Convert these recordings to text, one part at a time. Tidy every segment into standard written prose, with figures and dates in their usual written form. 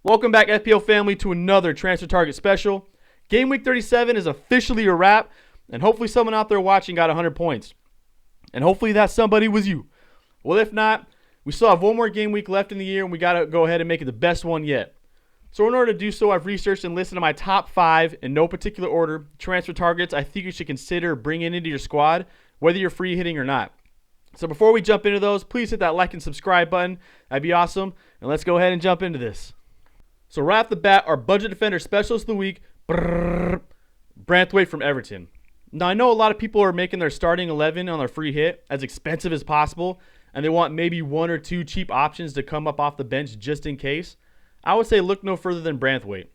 Welcome back, FPL family, to another Transfer Target special. Game Week 37 is officially a wrap, and hopefully someone out there watching got 100 points. And hopefully that somebody was you. Well, if not, we still have one more game week left in the year, and we got to go ahead and make it the best one yet. So in order to do so, I've researched and listened to my top 5, in no particular order, transfer targets I think you should consider bringing into your squad, whether you're free hitting or not. So before we jump into those, please hit that like and subscribe button. That'd be awesome. And let's go ahead and jump into this. So right off the bat, our budget defender specialist of the week, Branthwaite from Everton. Now, I know a lot of people are making their starting 11 on their free hit as expensive as possible, and they want maybe one or two cheap options to come up off the bench just in case. I would say look no further than Branthwaite.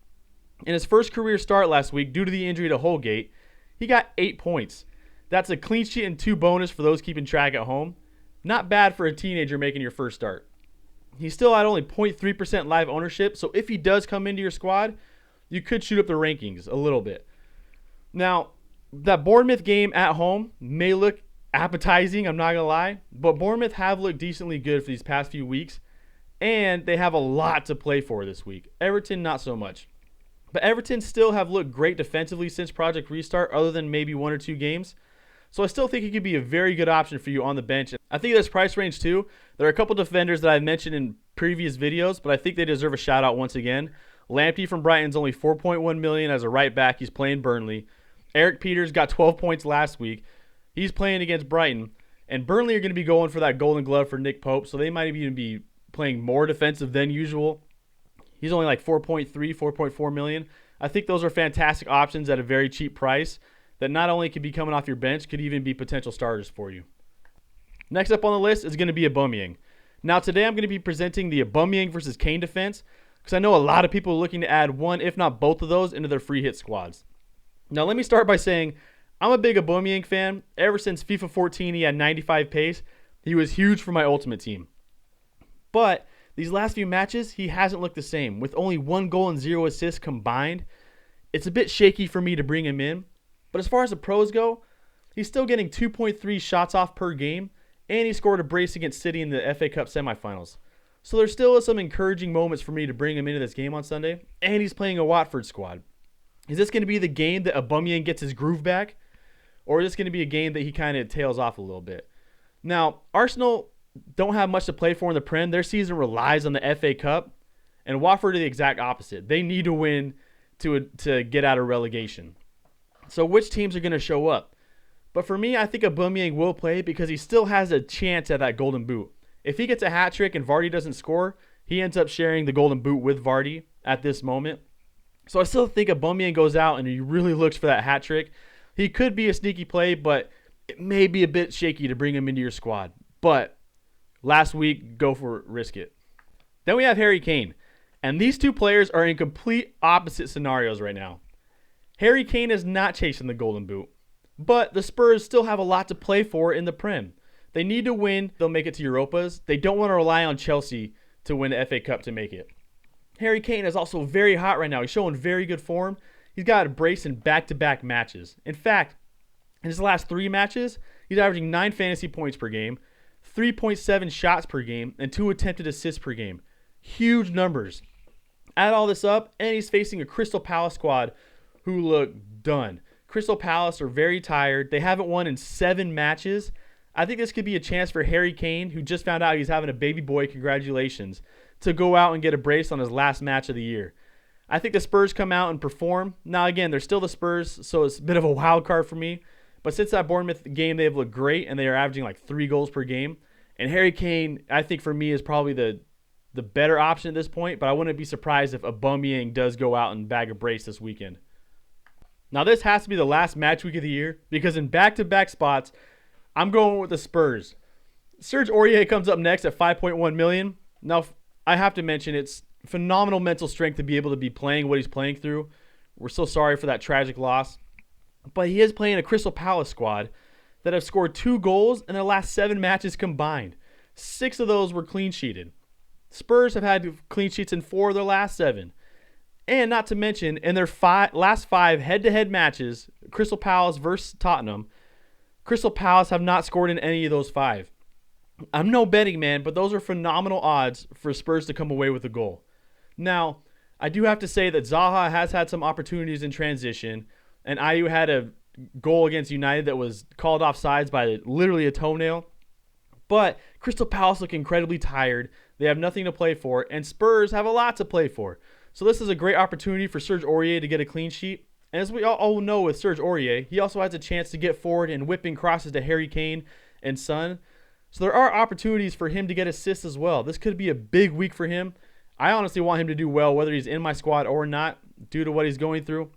In his first career start last week, due to the injury to Holgate, he got 8 points. That's a clean sheet and 2 bonus for those keeping track at home. Not bad for a teenager making your first start. He's still at only 0.3% live ownership, so if he does come into your squad, you could shoot up the rankings a little bit. Now, that Bournemouth game at home may look appetizing, I'm not going to lie, but Bournemouth have looked decently good for these past few weeks, and they have a lot to play for this week. Everton, not so much. But Everton still have looked great defensively since Project Restart, other than maybe 1 or 2 games. So I still think he could be a very good option for you on the bench. I think this price range too. There are a couple defenders that I've mentioned in previous videos, but I think they deserve a shout out once again. Lamptey from Brighton's only 4.1 million as a right back. He's playing Burnley. Eric Peters got 12 points last week. He's playing against Brighton. And Burnley are going to be going for that golden glove for Nick Pope, so they might even be playing more defensive than usual. He's only like 4.3, 4.4 million. I think those are fantastic options at a very cheap price that not only could be coming off your bench, could even be potential starters for you. Next up on the list is going to be Aubameyang. Now today I'm going to be presenting the Aubameyang versus Kane defense because I know a lot of people are looking to add one, if not both of those, into their free hit squads. Now let me start by saying I'm a big Aubameyang fan. Ever since FIFA 14 he had 95 pace. He was huge for my ultimate team. But these last few matches he hasn't looked the same. With only 1 goal and 0 assists combined, it's a bit shaky for me to bring him in. But as far as the pros go, he's still getting 2.3 shots off per game, and he scored a brace against City in the FA Cup semifinals. So there still is some encouraging moments for me to bring him into this game on Sunday, and he's playing a Watford squad. Is this going to be the game that Aubameyang gets his groove back, or is this going to be a game that he kind of tails off a little bit? Now, Arsenal don't have much to play for in the Prem. Their season relies on the FA Cup, and Watford are the exact opposite. They need to win to get out of relegation. So which teams are going to show up? But for me, I think Aubameyang will play because he still has a chance at that golden boot. If he gets a hat trick and Vardy doesn't score, he ends up sharing the golden boot with Vardy at this moment. So I still think Aubameyang goes out and he really looks for that hat trick. He could be a sneaky play, but it may be a bit shaky to bring him into your squad. But last week, go for it, risk it. Then we have Harry Kane. And these two players are in complete opposite scenarios right now. Harry Kane is not chasing the golden boot, but the Spurs still have a lot to play for in the Prem. They need to win. They'll make it to Europas. They don't want to rely on Chelsea to win the FA Cup to make it. Harry Kane is also very hot right now. He's showing very good form. He's got a brace in back-to-back matches. In fact, in his last 3 matches, he's averaging 9 fantasy points per game, 3.7 shots per game, and 2 attempted assists per game. Huge numbers. Add all this up, and he's facing a Crystal Palace squad who look done. Crystal Palace are very tired. They haven't won in 7 matches. I think this could be a chance for Harry Kane, who just found out he's having a baby boy, congratulations, to go out and get a brace on his last match of the year. I think the Spurs come out and perform. Now, again, they're still the Spurs, so it's a bit of a wild card for me. But since that Bournemouth game, they've looked great, and they are averaging like 3 goals per game. And Harry Kane, I think for me, is probably the better option at this point, but I wouldn't be surprised if Aubameyang does go out and bag a brace this weekend. Now, this has to be the last match week of the year because in back-to-back spots, I'm going with the Spurs. Serge Aurier comes up next at 5.1 million. Now, I have to mention it's phenomenal mental strength to be able to be playing what he's playing through. We're so sorry for that tragic loss. But he is playing a Crystal Palace squad that have scored 2 goals in their last 7 matches combined. 6 of those were clean-sheeted. Spurs have had clean sheets in 4 of their last 7. And not to mention, in their last 5 head-to-head matches, Crystal Palace versus Tottenham, Crystal Palace have not scored in any of those 5. I'm no betting man, but those are phenomenal odds for Spurs to come away with a goal. Now, I do have to say that Zaha has had some opportunities in transition, and Ayew had a goal against United that was called offsides by literally a toenail. But Crystal Palace look incredibly tired. They have nothing to play for, and Spurs have a lot to play for. So this is a great opportunity for Serge Aurier to get a clean sheet. And as we all know with Serge Aurier, he also has a chance to get forward and whipping crosses to Harry Kane and Son. So there are opportunities for him to get assists as well. This could be a big week for him. I honestly want him to do well, whether he's in my squad or not, due to what he's going through.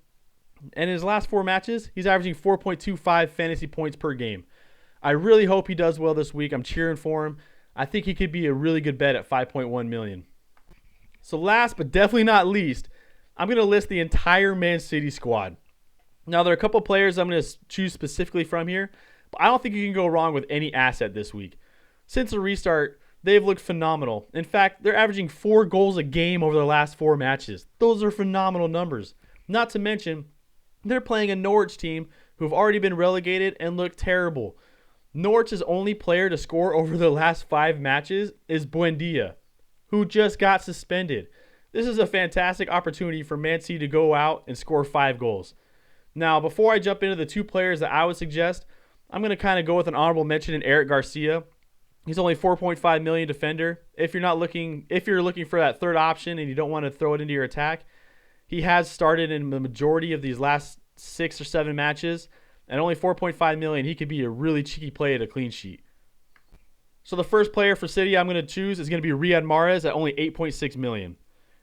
And in his last 4 matches, he's averaging 4.25 fantasy points per game. I really hope he does well this week. I'm cheering for him. I think he could be a really good bet at 5.1 million. So last but definitely not least, I'm going to list the entire Man City squad. Now, there are a couple players I'm going to choose specifically from here, but I don't think you can go wrong with any asset this week. Since the restart, they've looked phenomenal. In fact, they're averaging 4 goals a game over their last 4 matches. Those are phenomenal numbers. Not to mention, they're playing a Norwich team who've already been relegated and look terrible. Norwich's only player to score over their last 5 matches is Buendia, who just got suspended. This is a fantastic opportunity for Man City to go out and score 5 goals. Now, before I jump into the 2 players that I would suggest, I'm going to kind of go with an honorable mention in Eric Garcia. He's only 4.5 million defender. If you're looking for that third option and you don't want to throw it into your attack, he has started in the majority of these last 6 or 7 matches, and only 4.5 million, he could be a really cheeky play at a clean sheet. So the first player for City I'm going to choose is going to be Riyad Mahrez at only 8.6 million.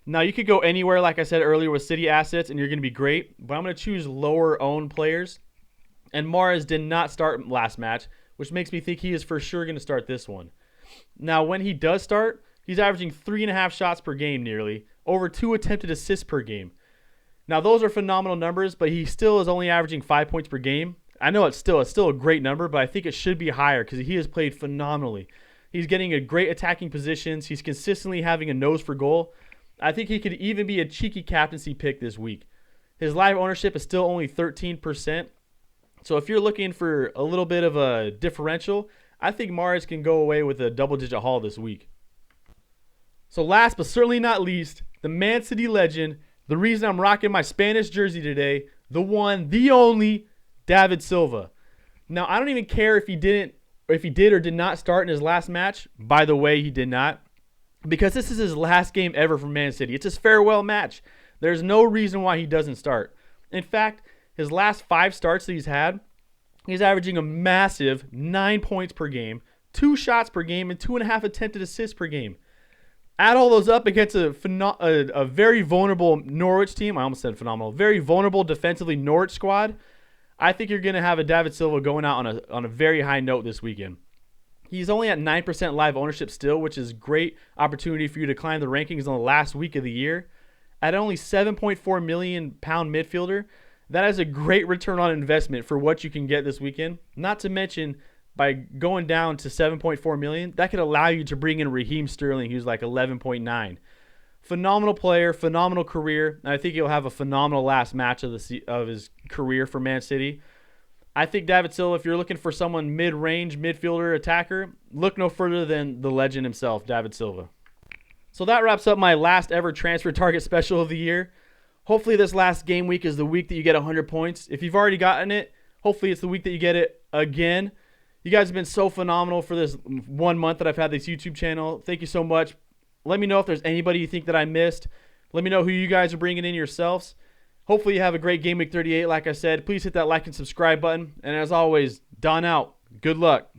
Now, you could go anywhere, like I said earlier, with City assets, and you're going to be great, but I'm going to choose lower-owned players. And Mahrez did not start last match, which makes me think he is for sure going to start this one. Now, when he does start, he's averaging 3.5 shots per game nearly, over 2 attempted assists per game. Now, those are phenomenal numbers, but he still is only averaging 5 points per game. I know it's still a great number, but I think it should be higher because he has played phenomenally. He's getting a great attacking positions. He's consistently having a nose for goal. I think he could even be a cheeky captaincy pick this week. His live ownership is still only 13%. So if you're looking for a little bit of a differential, I think Mahrez can go away with a double-digit haul this week. So last but certainly not least, the Man City legend, the reason I'm rocking my Spanish jersey today, the one, the only, David Silva. Now, I don't even care if he did or did not start in his last match. By the way, he did not. Because this is his last game ever for Man City. It's his farewell match. There's no reason why he doesn't start. In fact, his last 5 starts that he's had, he's averaging a massive 9 points per game, 2 shots per game, and 2.5 attempted assists per game. Add all those up against a very vulnerable Norwich team. I almost said phenomenal. Very vulnerable defensively Norwich squad. I think you're going to have a David Silva going out on a very high note this weekend. He's only at 9% live ownership still, which is great opportunity for you to climb the rankings on the last week of the year. At only 7.4 million pound midfielder, that is a great return on investment for what you can get this weekend. Not to mention, by going down to 7.4 million, that could allow you to bring in Raheem Sterling, who's like 11.9. Phenomenal player, phenomenal career, and I think he'll have a phenomenal last match of his career for Man City. I think David Silva, if you're looking for someone mid-range, midfielder, attacker, look no further than the legend himself, David Silva. So that wraps up my last ever transfer target special of the year. Hopefully this last game week is the week that you get 100 points. If you've already gotten it, hopefully it's the week that you get it again. You guys have been so phenomenal for this 1 month that I've had this YouTube channel. Thank you so much. Let me know if there's anybody you think that I missed. Let me know who you guys are bringing in yourselves. Hopefully you have a great Game Week 38, like I said. Please hit that like and subscribe button. And as always, Don out. Good luck.